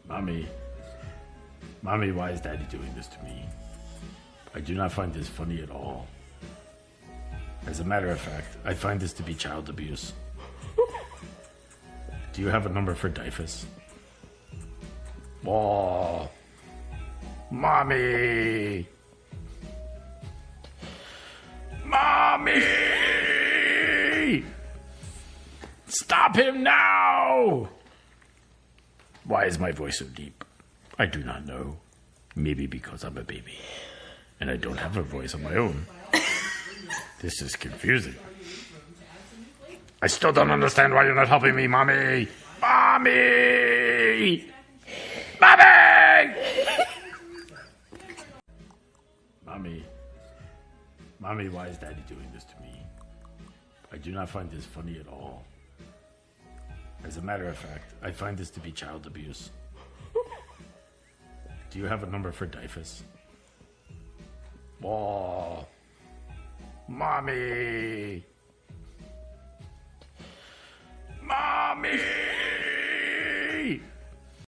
Mommy, Mommy, why is Daddy doing this to me? I do not find this funny at all. As a matter of fact, I find this to be child abuse. Do you have a number for Dyfus? Oh, Mommy! Mommy! Stop him now! Why is my voice so deep? I do not know. Maybe because I'm a baby. And I don't have a voice of my own. This is confusing. I still don't understand why you're not helping me, Mommy! Mommy! Mommy! Mommy, why is Daddy doing this to me? I do not find this funny at all. As a matter of fact, I find this to be child abuse. Do you have a number for Dyfus? Oh, Mommy! Mommy!